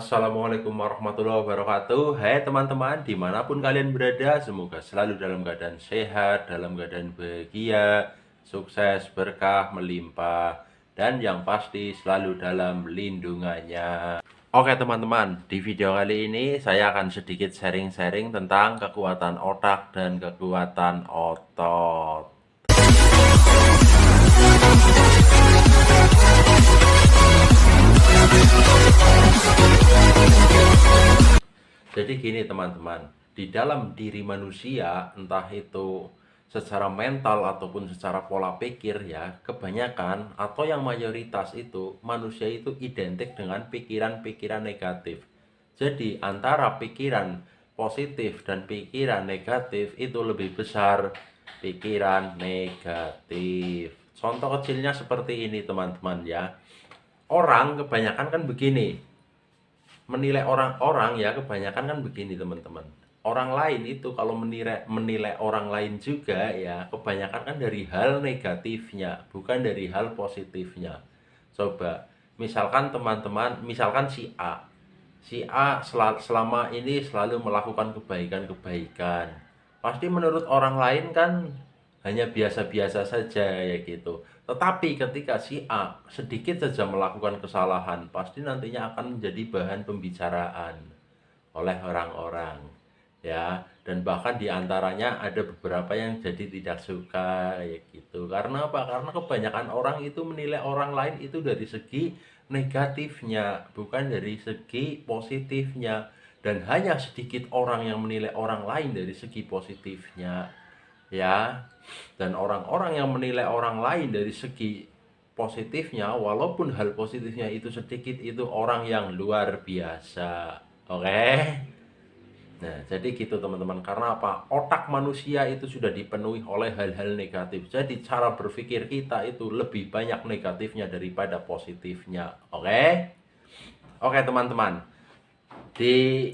Assalamualaikum warahmatullahi wabarakatuh. Hai teman-teman, dimanapun kalian berada, semoga selalu dalam keadaan sehat, dalam keadaan bahagia, sukses, berkah, melimpah, dan yang pasti selalu dalam lindungannya. Oke teman-teman, di video kali ini saya akan sedikit sharing-sharing tentang kekuatan otak dan kekuatan otot. Jadi gini teman-teman, di dalam diri manusia, entah itu secara mental ataupun secara pola pikir ya, kebanyakan atau yang mayoritas itu, manusia itu identik dengan pikiran-pikiran negatif. Jadi antara pikiran positif dan pikiran negatif itu lebih besar pikiran negatif. Contoh kecilnya seperti ini teman-teman ya. Orang kebanyakan kan begini, menilai orang-orang ya, kebanyakan kan begini teman-teman, orang lain itu kalau menilai orang lain juga ya, kebanyakan kan dari hal negatifnya, bukan dari hal positifnya. Coba misalkan teman-teman, misalkan si A selama ini selalu melakukan kebaikan-kebaikan, pasti menurut orang lain kan hanya biasa-biasa saja ya gitu. Tetapi ketika si A sedikit saja melakukan kesalahan, pasti nantinya akan menjadi bahan pembicaraan oleh orang-orang ya, dan bahkan diantaranya ada beberapa yang jadi tidak suka ya gitu. Karena apa? Karena kebanyakan orang itu menilai orang lain itu dari segi negatifnya, bukan dari segi positifnya, dan hanya sedikit orang yang menilai orang lain dari segi positifnya ya. Dan orang-orang yang menilai orang lain dari segi positifnya, walaupun hal positifnya itu sedikit, itu orang yang luar biasa. Oke. Nah, jadi gitu teman-teman. Karena apa? Otak manusia itu sudah dipenuhi oleh hal-hal negatif. Jadi cara berpikir kita itu lebih banyak negatifnya daripada positifnya. Oke? Oke teman-teman. Di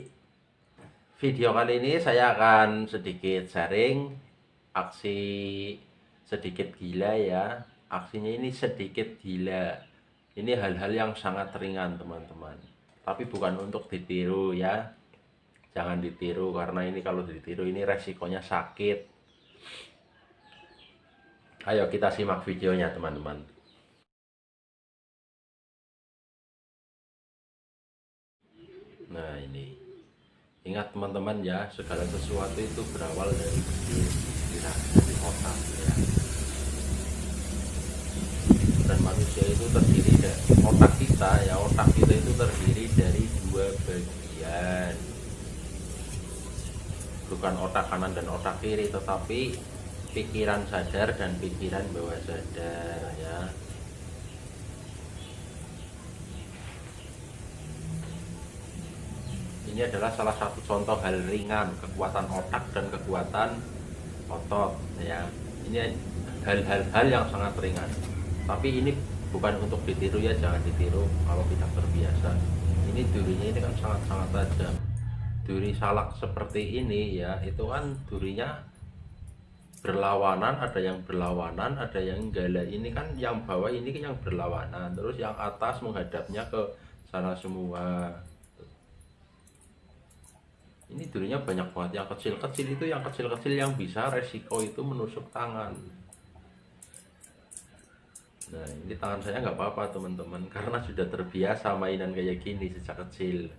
video kali ini saya akan sedikit sharing aksi sedikit gila ya. Aksinya ini sedikit gila. Ini hal-hal yang sangat ringan teman-teman, tapi bukan untuk ditiru ya. Jangan ditiru, karena ini kalau ditiru ini resikonya sakit. Ayo kita simak videonya teman-teman. Nah ini, ingat teman-teman ya, segala sesuatu itu berawal dari pikiran, dari otak ya. Dan manusia itu terdiri dari otak kita ya, otak kita itu terdiri dari dua bagian, bukan otak kanan dan otak kiri, tetapi pikiran sadar dan pikiran bawah sadar ya. Ini adalah salah satu contoh hal ringan kekuatan otak dan kekuatan otot ya. Ini hal-hal yang sangat ringan, tapi ini bukan untuk ditiru ya, jangan ditiru kalau tidak terbiasa. Ini durinya ini kan sangat-sangat tajam. Duri salak seperti ini ya, itu kan durinya berlawanan, ada yang berlawanan, ada yang enggak. Ini kan yang bawah ini yang berlawanan, terus yang atas menghadapnya ke sana semua. Ini durinya banyak banget, yang kecil-kecil itu, yang kecil-kecil yang bisa resiko itu menusuk tangan. Nah ini tangan saya nggak apa-apa teman-teman, karena sudah terbiasa mainan kayak gini sejak kecil.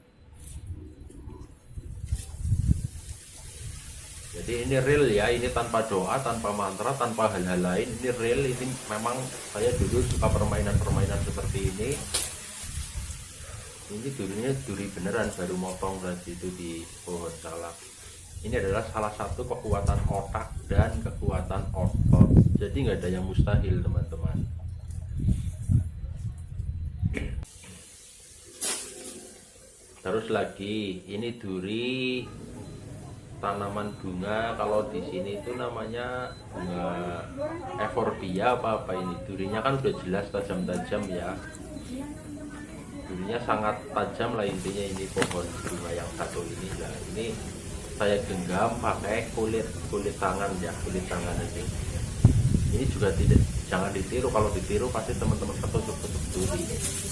Jadi ini real ya, ini tanpa doa, tanpa mantra, tanpa hal-hal lain. Ini real, ini memang saya dulu suka permainan-permainan seperti ini. Ini durinya duri beneran, baru motong tadi itu di pohon salak. Ini adalah salah satu kekuatan otak dan kekuatan otot. Jadi nggak ada yang mustahil teman-teman. Terus lagi, ini duri tanaman bunga. Kalau di sini itu namanya bunga euphorbia apa ini. Durinya kan udah jelas tajam-tajam ya. Durinya sangat tajam lah intinya. Ini pohon bunga yang satu ini lah. Ini saya genggam pakai kulit tangan ya, kulit tangan ini. Ini juga tidak, jangan ditiru. Kalau ditiru pasti teman-teman ketusuk duri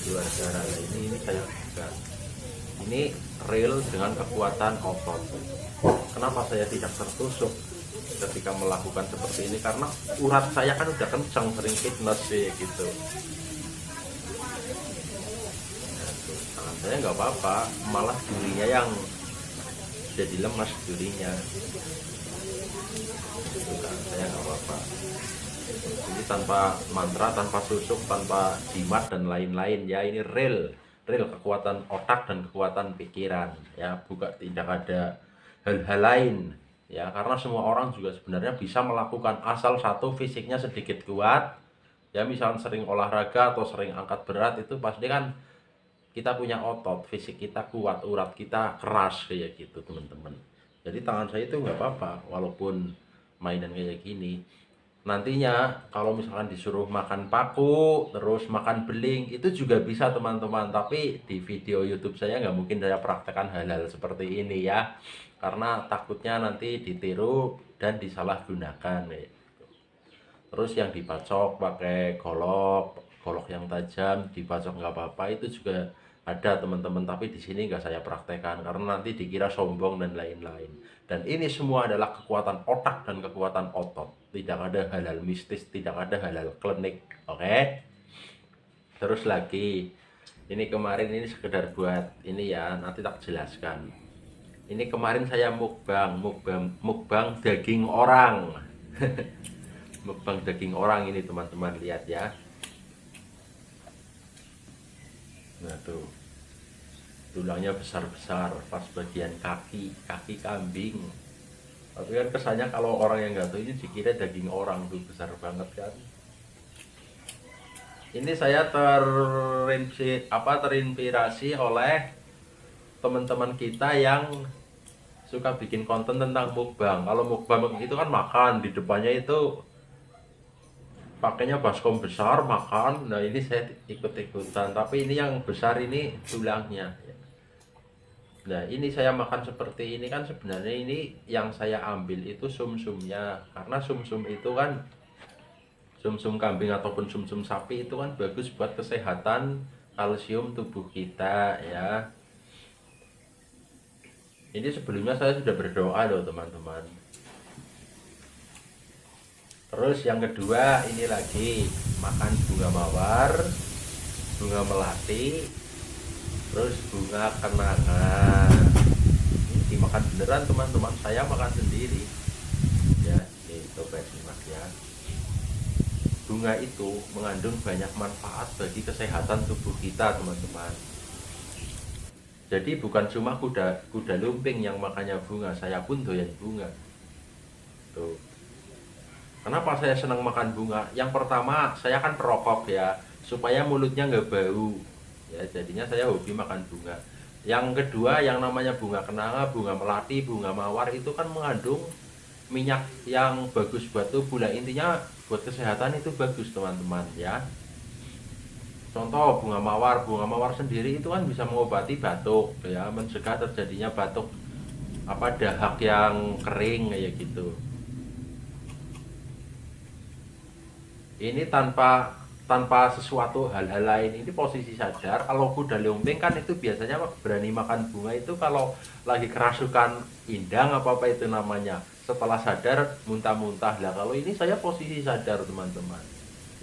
luar darah. Ini saya genggam. Ini ini real dengan kekuatan otot. Kenapa saya tidak tertusuk ketika melakukan seperti ini? Karena urat saya kan udah kencang, sering fitness sih gitu. Nah, tuh, tangan saya nggak apa-apa, malah durinya yang jadi lemas durinya. Itu kan saya nggak apa-apa. Ini tanpa mantra, tanpa susuk, tanpa jimat dan lain-lain ya. Ini real kekuatan otak dan kekuatan pikiran ya. Tidak ada hal-hal lain ya, karena semua orang juga sebenarnya bisa melakukan asal satu fisiknya sedikit kuat ya. Misalnya sering olahraga atau sering angkat berat, itu pasti kan kita punya otot, fisik kita kuat, urat kita keras kayak gitu teman-teman. Jadi tangan saya itu nggak apa-apa walaupun mainan kayak gini. Nantinya kalau misalkan disuruh makan paku terus makan beling itu juga bisa teman-teman, tapi di video YouTube saya nggak mungkin saya praktekkan hal-hal seperti ini ya, karena takutnya nanti ditiru dan disalahgunakan ya. Terus yang dibacok pakai golok yang tajam, dibacok nggak apa-apa, itu juga ada teman-teman, tapi di sini nggak saya praktekkan karena nanti dikira sombong dan lain-lain. Dan ini semua adalah kekuatan otak dan kekuatan otot, tidak ada hal-hal mistis, tidak ada hal-hal klinik. Oke, terus lagi ini kemarin ini sekedar buat ini ya, nanti tak jelaskan. Ini kemarin saya mukbang daging orang. Mukbang daging orang ini teman-teman, lihat ya. Nah tuh, tulangnya besar-besar pas bagian kaki kambing. Tapi kan kesannya kalau orang yang nggak tahu ini dikira daging orang, tuh besar banget kan. Ini saya terinspirasi oleh teman-teman kita yang suka bikin konten tentang mukbang. Kalau mukbang itu kan makan, di depannya itu pakainya baskom besar makan. Nah ini saya ikut-ikutan, tapi ini yang besar ini tulangnya. Nah ini saya makan seperti ini kan, sebenarnya ini yang saya ambil itu sumsumnya, karena sumsum itu kan, sumsum kambing ataupun sumsum sapi itu kan bagus buat kesehatan kalsium tubuh kita ya. Ini sebelumnya saya sudah berdoa loh teman-teman. Terus yang kedua ini lagi makan bunga mawar, bunga melati, terus bunga kenanga. Ini dimakan beneran teman-teman, saya makan sendiri ya. Itu simak ya. Bunga itu mengandung banyak manfaat bagi kesehatan tubuh kita teman-teman. Jadi bukan cuma kuda lumping yang makannya bunga, saya pun doyan bunga. Tuh. Kenapa saya senang makan bunga? Yang pertama, saya kan perokok ya, supaya mulutnya nggak bau. Ya, jadinya saya hobi makan bunga. Yang kedua, yang namanya bunga kenanga, bunga melati, bunga mawar itu kan mengandung minyak yang bagus buat tubuh. Lah intinya buat kesehatan itu bagus teman-teman ya. Contoh bunga mawar sendiri itu kan bisa mengobati batuk ya, mencegah terjadinya batuk dahak yang kering kayak gitu. Ini tanpa sesuatu hal-hal lain, ini posisi sadar. Kalau kuda lumping kan itu biasanya berani makan bunga itu kalau lagi kerasukan indang apa itu namanya, setelah sadar muntah-muntah. Lah kalau ini saya posisi sadar teman-teman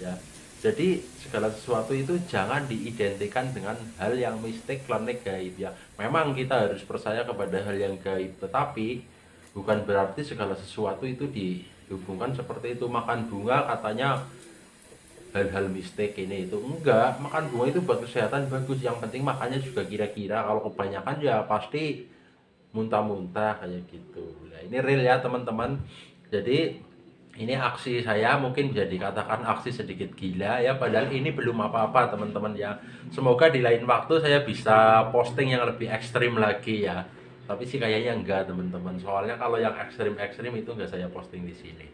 ya. Jadi segala sesuatu itu jangan diidentikan dengan hal yang mistik, klinik, gaib ya. Memang kita harus percaya kepada hal yang gaib, tetapi bukan berarti segala sesuatu itu dihubungkan seperti itu. Makan bunga katanya hal-hal mistik ini itu, enggak. Makan bunga itu buat kesehatan bagus, yang penting makannya juga kira-kira. Kalau kebanyakan ya pasti muntah-muntah kayak gitu. Nah ini real ya teman-teman. Jadi ini aksi saya mungkin bisa dikatakan aksi sedikit gila ya, padahal ini belum apa-apa teman-teman ya. Semoga di lain waktu saya bisa posting yang lebih ekstrim lagi ya. Tapi sih kayaknya enggak teman-teman, soalnya kalau yang ekstrim-ekstrim itu enggak saya posting di sini.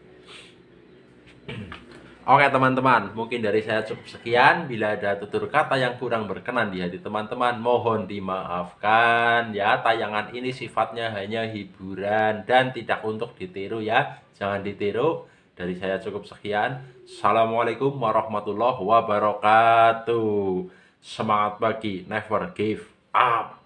Oke teman-teman, mungkin dari saya cukup sekian. Bila ada tutur kata yang kurang berkenan di hati teman-teman, mohon dimaafkan ya. Tayangan ini sifatnya hanya hiburan dan tidak untuk ditiru ya. Jangan ditiru. Dari saya cukup sekian. Assalamualaikum warahmatullahi wabarakatuh. Semangat pagi, never give up.